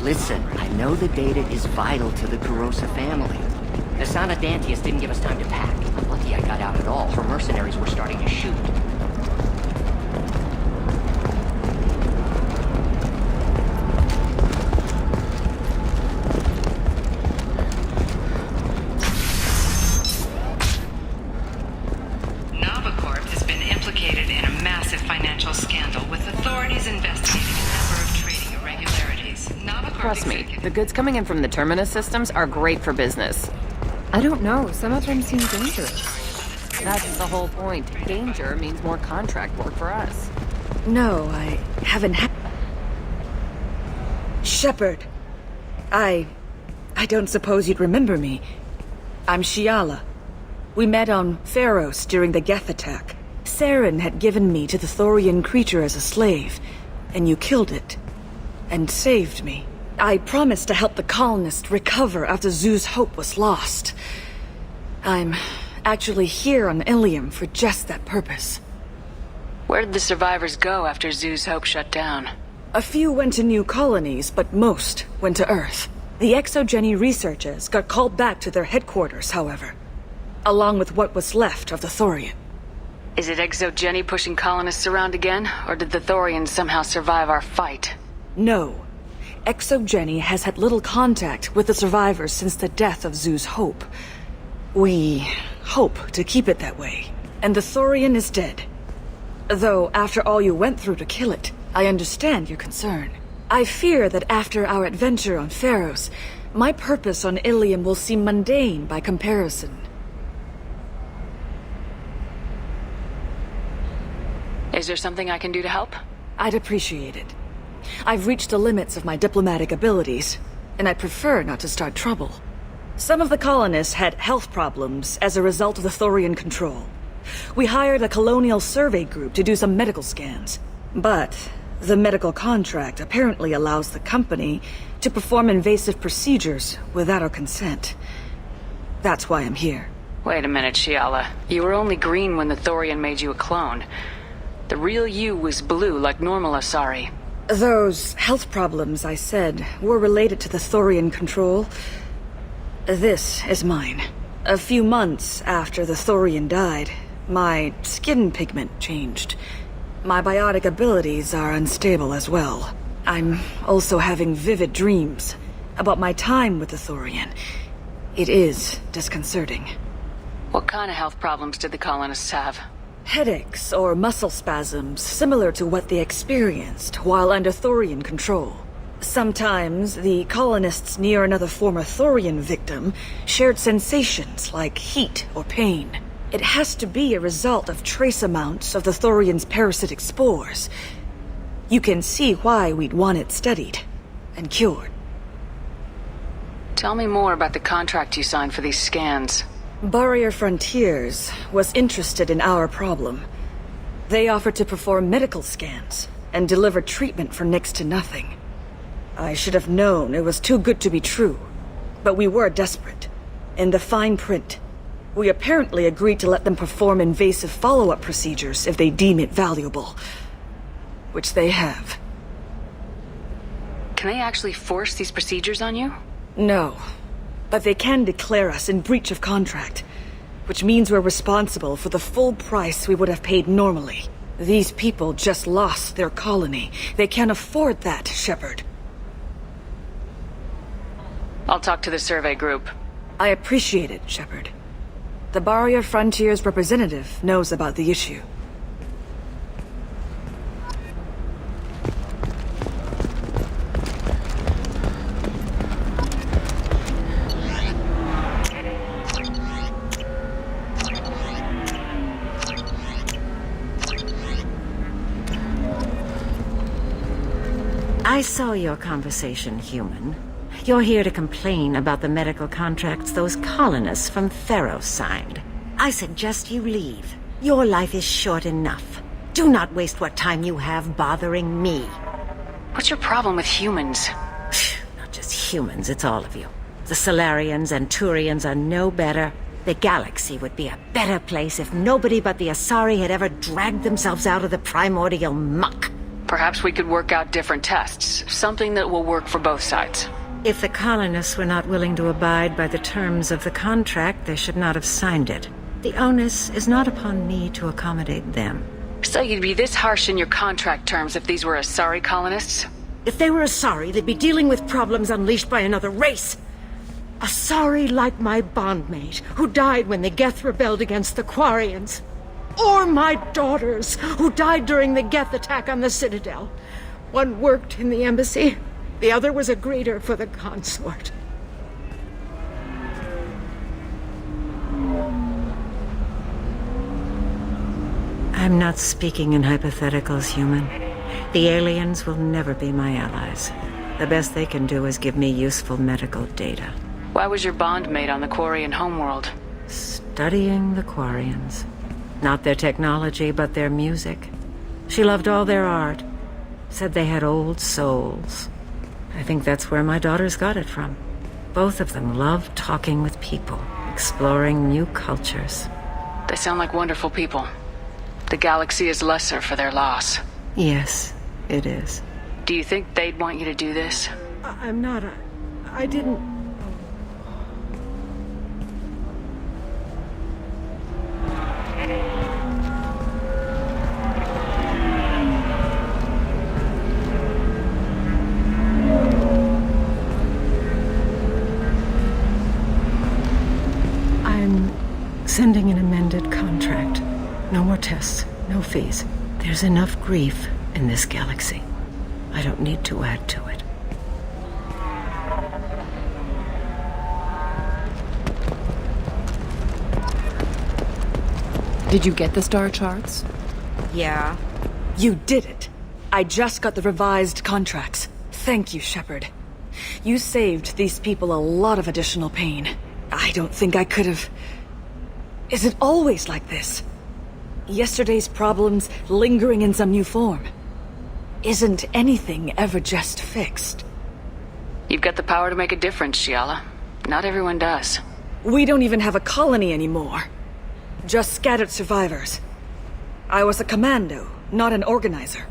Listen, I know the data is vital to the Kurosa family. The Sanadantius didn't give us time to pack. I'm lucky I got out at all. Her mercenaries were starting to shoot. Trust me, the goods coming in from the Terminus systems are great for business. I don't know, some of them seem dangerous. That's the whole point. Danger means more contract work for us. No, I haven't Shepard. I don't suppose you'd remember me. I'm Shiala. We met on Pharos during the Geth attack. Saren had given me to the Thorian creature as a slave, and you killed it. And saved me. I promised to help the colonists recover after Zoo's Hope was lost. I'm actually here on Ilium for just that purpose. Where did the survivors go after Zoo's Hope shut down? A few went to new colonies, but most went to Earth. The Exogeny researchers got called back to their headquarters, however, along with what was left of the Thorian. Is it Exogeny pushing colonists around again, or did the Thorians somehow survive our fight? No. Exogeny has had little contact with the survivors since the death of Zoo's Hope. We hope to keep it that way. And the Thorian is dead. Though, after all you went through to kill it, I understand your concern. I fear that after our adventure on Pharos, my purpose on Ilium will seem mundane by comparison. Is there something I can do to help? I'd appreciate it. I've reached the limits of my diplomatic abilities, and I'd prefer not to start trouble. Some of the colonists had health problems as a result of the Thorian control. We hired a colonial survey group to do some medical scans. But the medical contract apparently allows the company to perform invasive procedures without our consent. That's why I'm here. Wait a minute, Shiala. You were only green when the Thorian made you a clone. The real you was blue like normal Asari. Those health problems I said were related to the Thorian control. This is mine. A few months after the Thorian died, my skin pigment changed. My biotic abilities are unstable as well. I'm also having vivid dreams about my time with the Thorian. It is disconcerting. What kind of health problems did the colonists have? Headaches or muscle spasms similar to what they experienced while under Thorian control. Sometimes the colonists near another former Thorian victim shared sensations like heat or pain. It has to be a result of trace amounts of the Thorian's parasitic spores. You can see why we'd want it studied and cured. Tell me more about the contract you signed for these scans. Barrier Frontiers was interested in our problem. They offered to perform medical scans and deliver treatment for next to nothing. I should have known it was too good to be true, but we were desperate. In the fine print, we apparently agreed to let them perform invasive follow-up procedures if they deem it valuable, which they have. Can they actually force these procedures on you? No. But they can declare us in breach of contract, which means we're responsible for the full price we would have paid normally. These people just lost their colony. They can't afford that, Shepard. I'll talk to the survey group. I appreciate it, Shepard. The Barrier Frontiers representative knows about the issue. I saw your conversation, human. You're here to complain about the medical contracts those colonists from Pharos signed. I suggest you leave. Your life is short enough. Do not waste what time you have bothering me. What's your problem with humans? Not just humans, it's all of you. The Solarians and Turians are no better. The galaxy would be a better place if nobody but the Asari had ever dragged themselves out of the primordial muck. Perhaps we could work out different tests, something that will work for both sides. If the colonists were not willing to abide by the terms of the contract, they should not have signed it. The onus is not upon me to accommodate them. So you'd be this harsh in your contract terms if these were Asari colonists? If they were Asari, they'd be dealing with problems unleashed by another race. Asari like my bondmate, who died when the Geth rebelled against the Quarians. Or my daughters, who died during the Geth attack on the Citadel. One worked in the embassy, the other was a greeter for the consort. I'm not speaking in hypotheticals, human. The aliens will never be my allies. The best they can do is give me useful medical data. Why was your bondmate on the Quarian homeworld? Studying the Quarians. Not their technology, but their music. She loved all their art. Said they had old souls. I think that's where my daughters got it from. Both of them loved talking with people, exploring new cultures. They sound like wonderful people. The galaxy is lesser for their loss. Yes, it is. Do you think they'd want you to do this? I'm not. I didn't. I'm sending an amended contract. No more tests, no fees. There's enough grief in this galaxy. I don't need to add to it. Did you get the star charts? Yeah. You did it. I just got the revised contracts. Thank you, Shepard. You saved these people a lot of additional pain. I don't think I could have... Is it always like this? Yesterday's problems lingering in some new form. Isn't anything ever just fixed? You've got the power to make a difference, Shiala. Not everyone does. We don't even have a colony anymore. Just scattered survivors. I was a commando, not an organizer.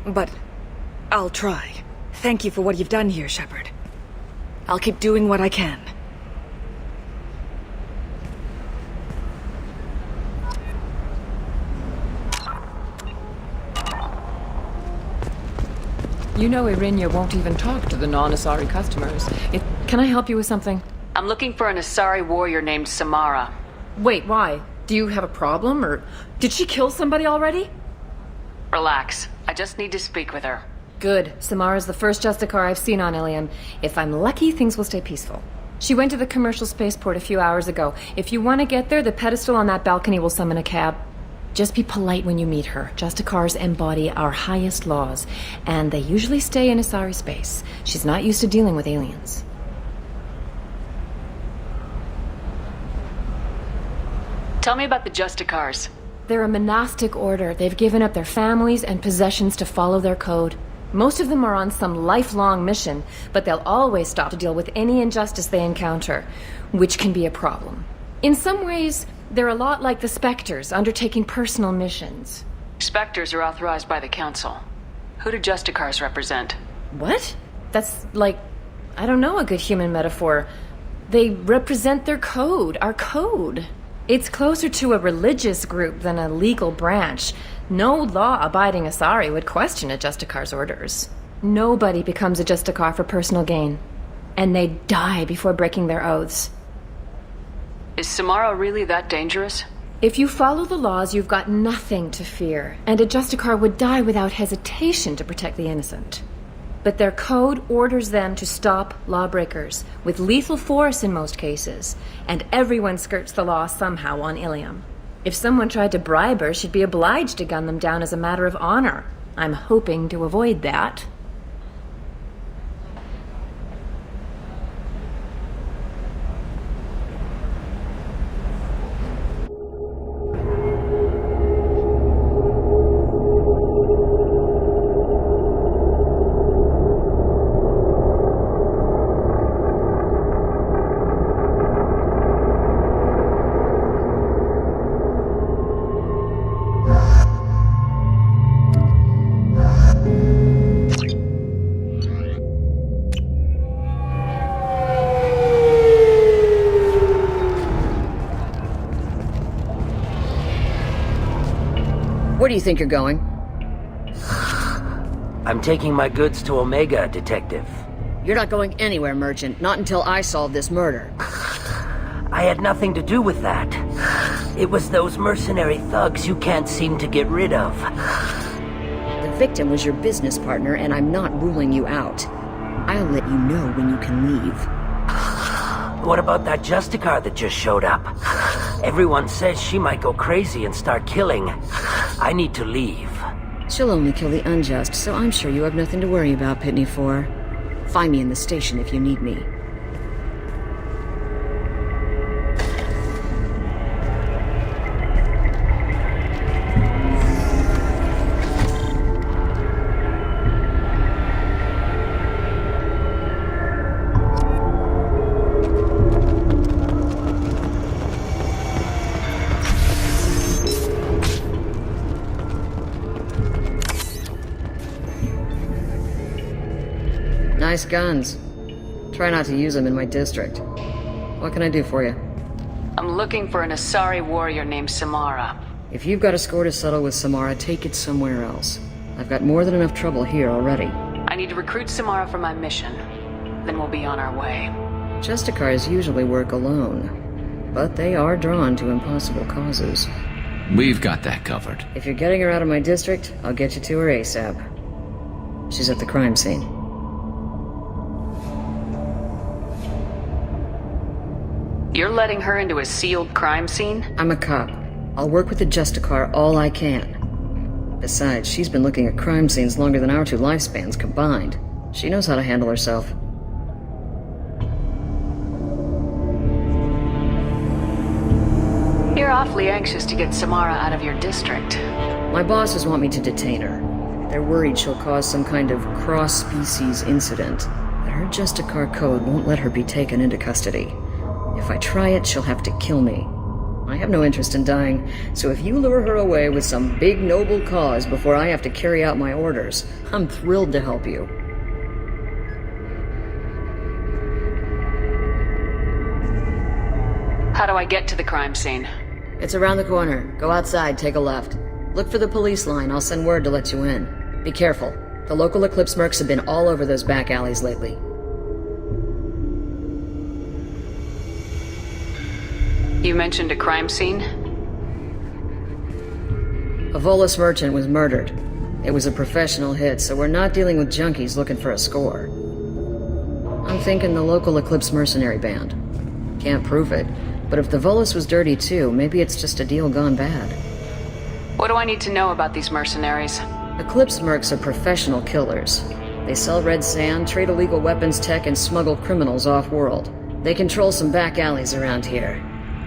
But I'll try. Thank you for what you've done here, Shepard. I'll keep doing what I can. You know Irinya won't even talk to the non-Asari customers. Can I help you with something? I'm looking for an Asari warrior named Samara. Wait, why? Do you have a problem, or did she kill somebody already? Relax. I just need to speak with her. Good. Samara's the first Justicar I've seen on Ilium. If I'm lucky, things will stay peaceful. She went to the commercial spaceport a few hours ago. If you want to get there, the pedestal on that balcony will summon a cab. Just be polite when you meet her. Justicars embody our highest laws, and they usually stay in Asari space. She's not used to dealing with aliens. Tell me about the Justicars. They're a monastic order. They've given up their families and possessions to follow their code. Most of them are on some lifelong mission, but they'll always stop to deal with any injustice they encounter, which can be a problem. In some ways, they're a lot like the Spectres, undertaking personal missions. Spectres are authorized by the Council. Who do Justicars represent? What? That's like, I don't know, a good human metaphor. They represent their code, our code. It's closer to a religious group than a legal branch. No law-abiding Asari would question a Justicar's orders. Nobody becomes a Justicar for personal gain. And they die before breaking their oaths. Is Samara really that dangerous? If you follow the laws, you've got nothing to fear, and a Justicar would die without hesitation to protect the innocent. But their code orders them to stop lawbreakers, with lethal force in most cases, and everyone skirts the law somehow on Ilium. If someone tried to bribe her, she'd be obliged to gun them down as a matter of honor. I'm hoping to avoid that. Where do you think you're going? I'm taking my goods to Omega, Detective. You're not going anywhere, Merchant. Not until I solve this murder. I had nothing to do with that. It was those mercenary thugs you can't seem to get rid of. The victim was your business partner, and I'm not ruling you out. I'll let you know when you can leave. What about that Justicar that just showed up? Everyone says she might go crazy and start killing. I need to leave. She'll only kill the unjust, so I'm sure you have nothing to worry about, Pitney 4. Find me in the station if you need me. Nice guns. Try not to use them in my district. What can I do for you? I'm looking for an Asari warrior named Samara. If you've got a score to settle with Samara, take it somewhere else. I've got more than enough trouble here already. I need to recruit Samara for my mission. Then we'll be on our way. Justicars usually work alone, but they are drawn to impossible causes. We've got that covered. If you're getting her out of my district, I'll get you to her ASAP. She's at the crime scene. You're letting her into a sealed crime scene? I'm a cop. I'll work with the Justicar all I can. Besides, she's been looking at crime scenes longer than our two lifespans combined. She knows how to handle herself. You're awfully anxious to get Samara out of your district. My bosses want me to detain her. They're worried she'll cause some kind of cross-species incident, but her Justicar code won't let her be taken into custody. If I try it, she'll have to kill me. I have no interest in dying, so if you lure her away with some big noble cause before I have to carry out my orders, I'm thrilled to help you. How do I get to the crime scene? It's around the corner. Go outside, take a left. Look for the police line. I'll send word to let you in. Be careful. The local Eclipse mercs have been all over those back alleys lately. You mentioned a crime scene? A Volus merchant was murdered. It was a professional hit, so we're not dealing with junkies looking for a score. I'm thinking the local Eclipse mercenary band. Can't prove it, but if the Volus was dirty too, maybe it's just a deal gone bad. What do I need to know about these mercenaries? Eclipse mercs are professional killers. They sell red sand, trade illegal weapons tech, and smuggle criminals off-world. They control some back alleys around here.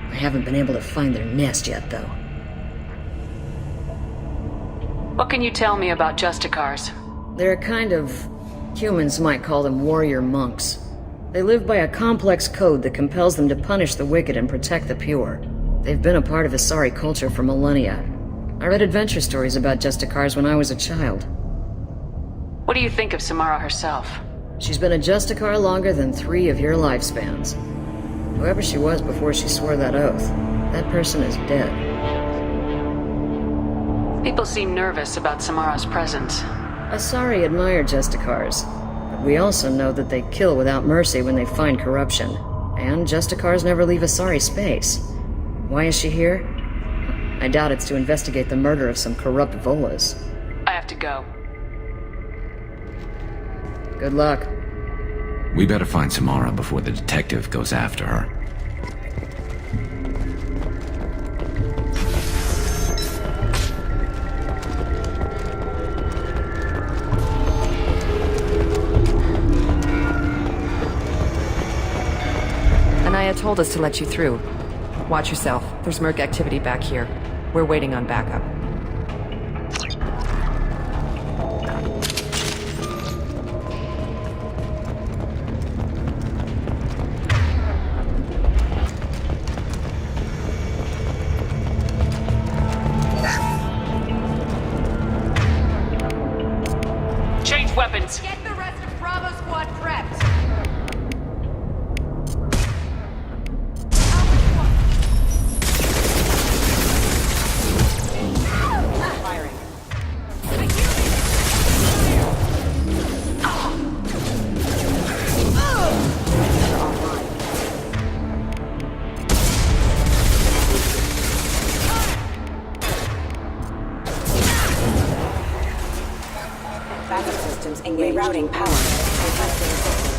I haven't been able to find their nest yet, though. What can you tell me about Justicars? They're a kind of... humans might call them warrior monks. They live by a complex code that compels them to punish the wicked and protect the pure. They've been a part of Asari culture for millennia. I read adventure stories about Justicars when I was a child. What do you think of Samara herself? She's been a Justicar longer than 3 of your lifespans. Whoever she was before she swore that oath, that person is dead. People seem nervous about Samara's presence. Asari admire Justicars, but we also know that they kill without mercy when they find corruption. And Justicars never leave Asari space. Why is she here? I doubt it's to investigate the murder of some corrupt Volas. I have to go. Good luck. We better find Samara before the detective goes after her. Anaya told us to let you through. Watch yourself. There's merc activity back here. We're waiting on backup. Change weapons! Get the rest of Bravo Squad prepped! Firing. systems engaged. Rerouting power. Requesting assistance.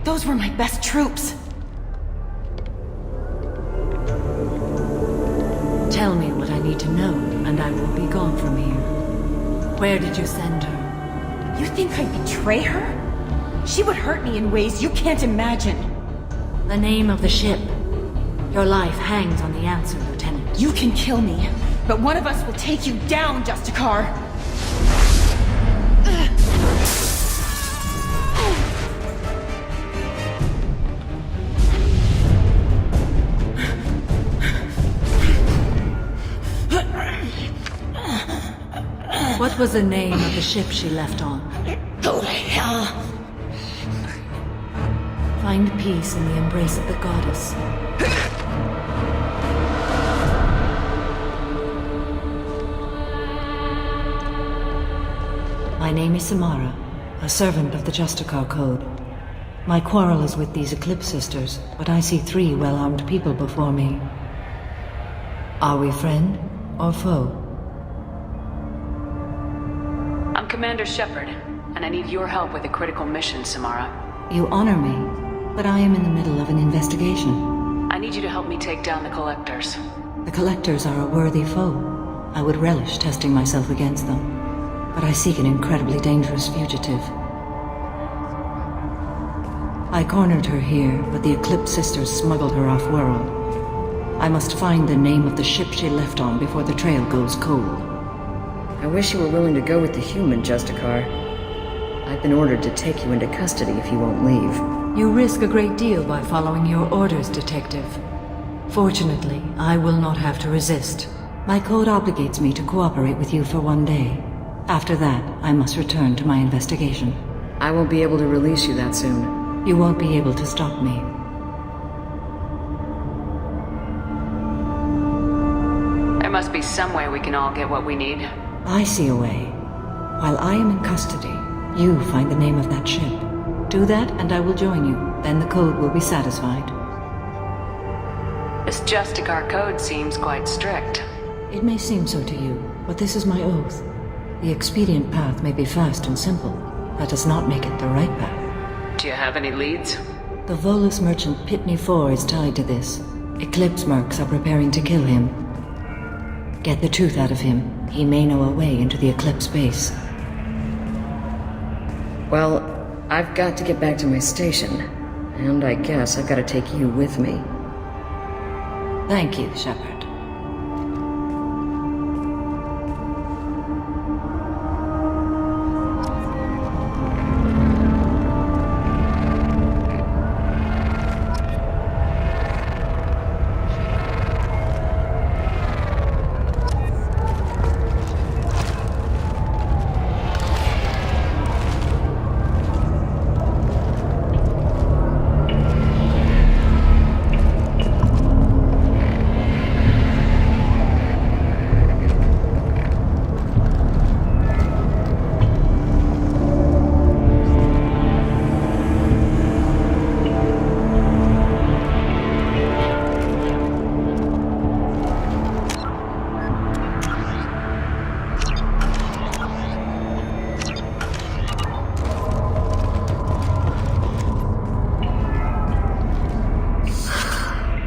Those were my best troops. Tell me what I need to know, and I will be gone from here. Where did you send her? You think I'd betray her? She would hurt me in ways you can't imagine. The name of the ship. Your life hangs on the answer, Lieutenant. You can kill me, but one of us will take you down, Justicar. What was the name of the ship she left on? Go to hell. Find peace in the embrace of the goddess. My name is Samara, a servant of the Justicar Code. My quarrel is with these Eclipse Sisters, but I see 3 well-armed people before me. Are we friend or foe? I'm Commander Shepard, and I need your help with a critical mission, Samara. You honor me, but I am in the middle of an investigation. I need you to help me take down the Collectors. The Collectors are a worthy foe. I would relish testing myself against them, but I seek an incredibly dangerous fugitive. I cornered her here, but the Eclipse Sisters smuggled her off-world. I must find the name of the ship she left on before the trail goes cold. I wish you were willing to go with the human, Justicar. I've been ordered to take you into custody if you won't leave. You risk a great deal by following your orders, Detective. Fortunately, I will not have to resist. My code obligates me to cooperate with you for 1 day. After that, I must return to my investigation. I won't be able to release you that soon. You won't be able to stop me. There must be some way we can all get what we need. I see a way. While I am in custody, you find the name of that ship. Do that and I will join you. Then the code will be satisfied. This Justicar code seems quite strict. It may seem so to you, but this is my oath. The expedient path may be fast and simple. That does not make it the right path. Do you have any leads? The Volus merchant Pitney 4 is tied to this. Eclipse mercs are preparing to kill him. Get the truth out of him. He may know a way into the Eclipse base. Well, I've got to get back to my station. And I guess I've got to take you with me. Thank you, Shepard.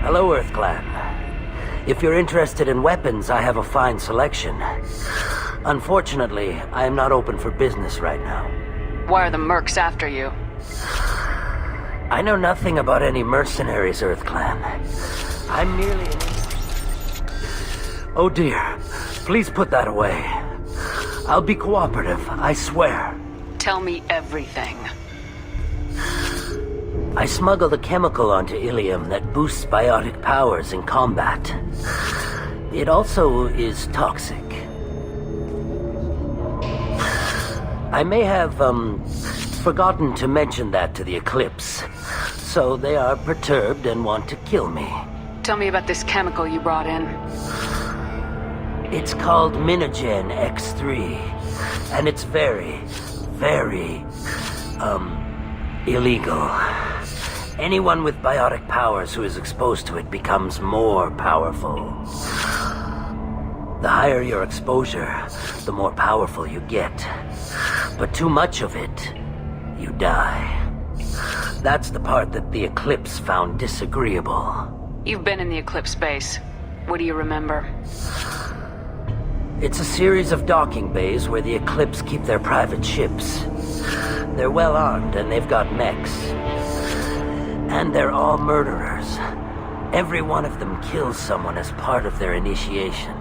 Hello, Earth Clan. If you're interested in weapons, I have a fine selection. Unfortunately, I am not open for business right now. Why are the mercs after you? I know nothing about any mercenaries, Earth Clan. I'm merely an... Oh dear. Please put that away. I'll be cooperative, I swear. Tell me everything. I smuggled a chemical onto Ilium that boosts biotic powers in combat. It also is toxic. I may have, forgotten to mention that to the Eclipse. So they are perturbed and want to kill me. Tell me about this chemical you brought in. It's called Minigen X3, and it's very, very, illegal. Anyone with biotic powers who is exposed to it becomes more powerful. The higher your exposure, the more powerful you get. But too much of it, you die. That's the part that the Eclipse found disagreeable. You've been in the Eclipse base. What do you remember? It's a series of docking bays where the Eclipse keep their private ships. They're well armed and they've got mechs. And they're all murderers. Every one of them kills someone as part of their initiation.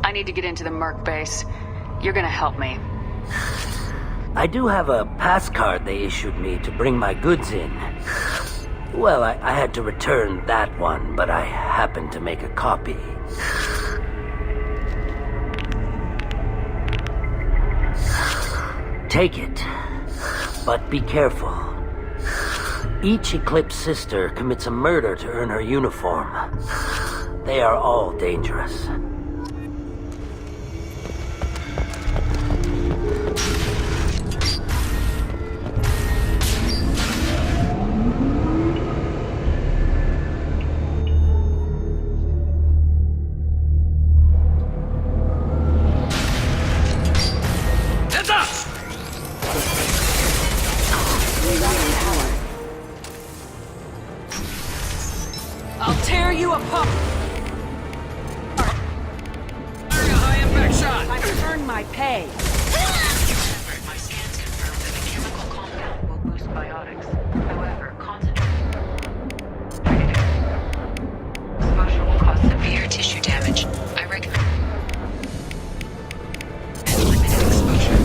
I need to get into the Merc base. You're gonna help me. I do have a pass card they issued me to bring my goods in. Well, I had to return that one, but I happened to make a copy. Take it, but be careful. Each Eclipse sister commits a murder to earn her uniform. They are all dangerous. I'll tear you apart! Area high impact shot! I've earned my pay! My scans confirm that the chemical compound will boost biotics. However, concentration. Exposure will cause severe tissue damage. I recommend. And limited exposure.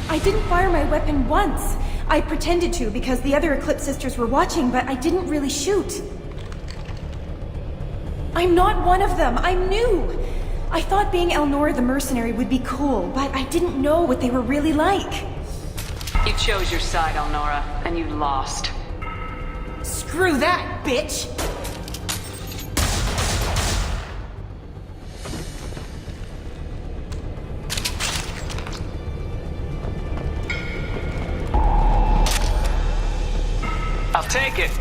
I didn't fire my weapon once. I pretended to because the other Eclipse sisters were watching, but I didn't really shoot. I'm not one of them. I'm new. I thought being Elnora the mercenary would be cool, but I didn't know what they were really like. You chose your side, Elnora, and you lost. Screw that, bitch! I'll take it.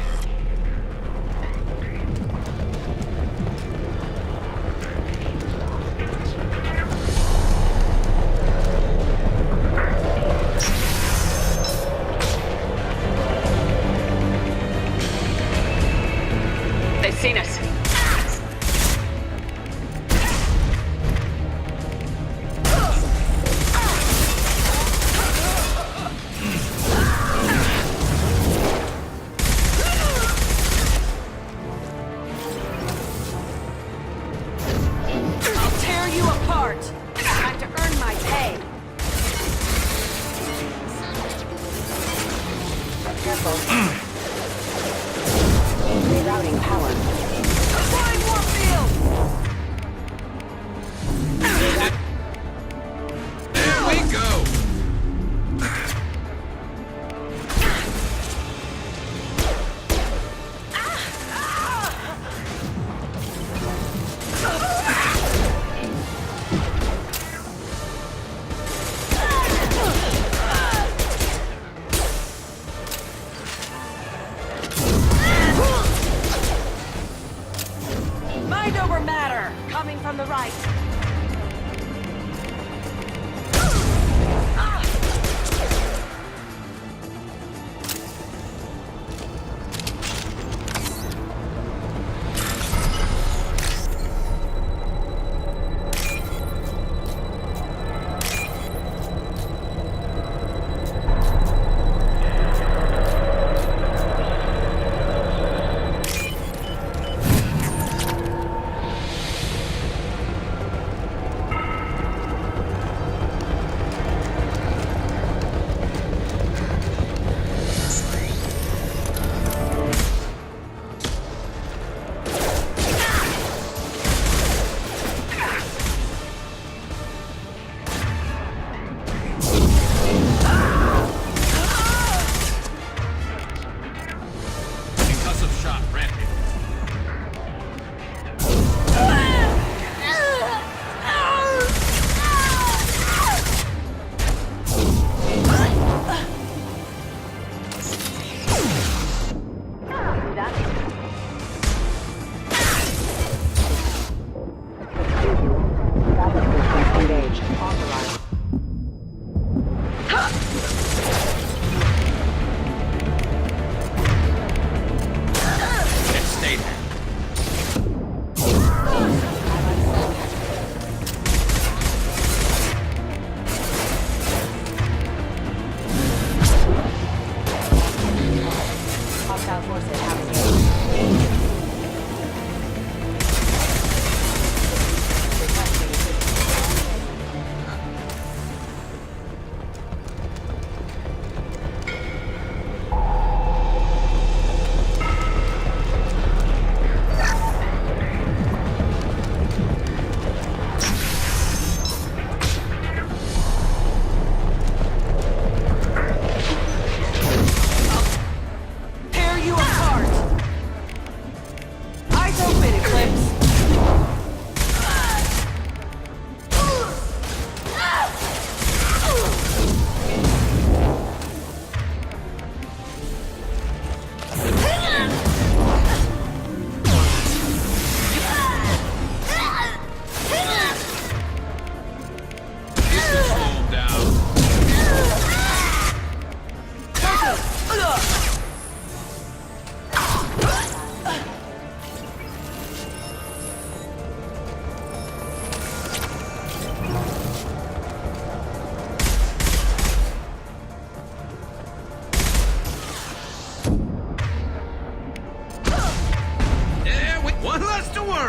They've seen us. apart! Time to earn my pay! Careful. Rerouting power. Applying warfield! There we go! Mind over matter! Coming from the right.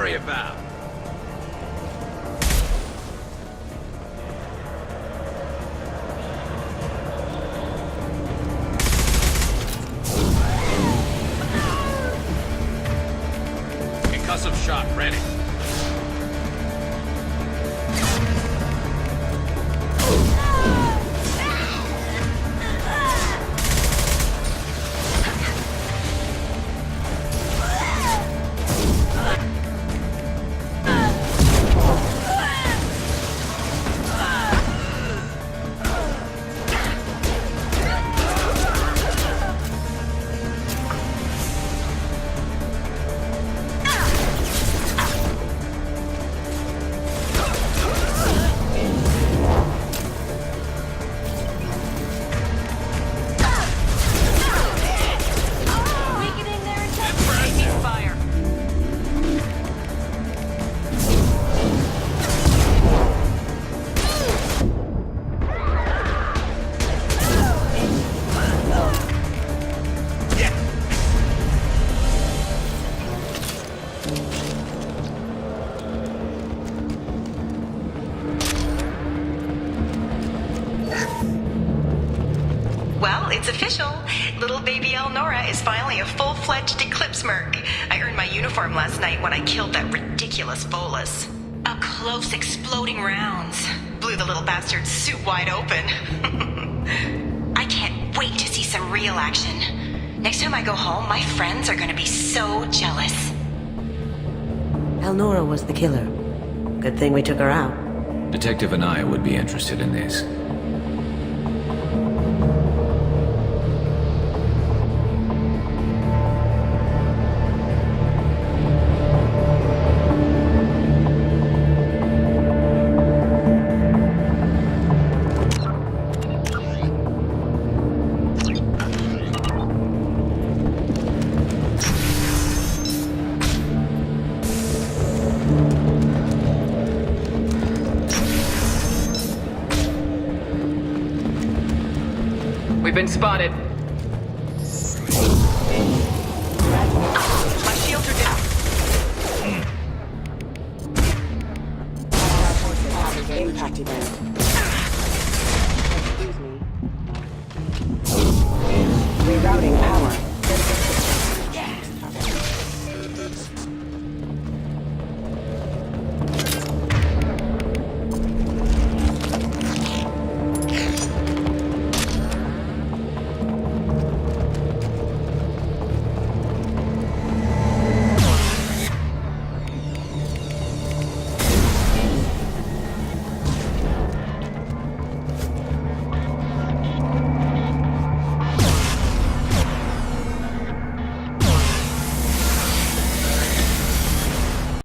worry about. Concussive shot ready. it's official. Little baby Elnora is finally a full-fledged Eclipse merc. I earned my uniform last night when I killed that ridiculous bolus. Up close, exploding rounds. Blew the little bastard's suit wide open. I can't wait to see some real action. Next time I go home, my friends are gonna be so jealous. Elnora was the killer. Good thing we took her out. Detective and I would be interested in this. We've been spotted. My shields are down. Impact event.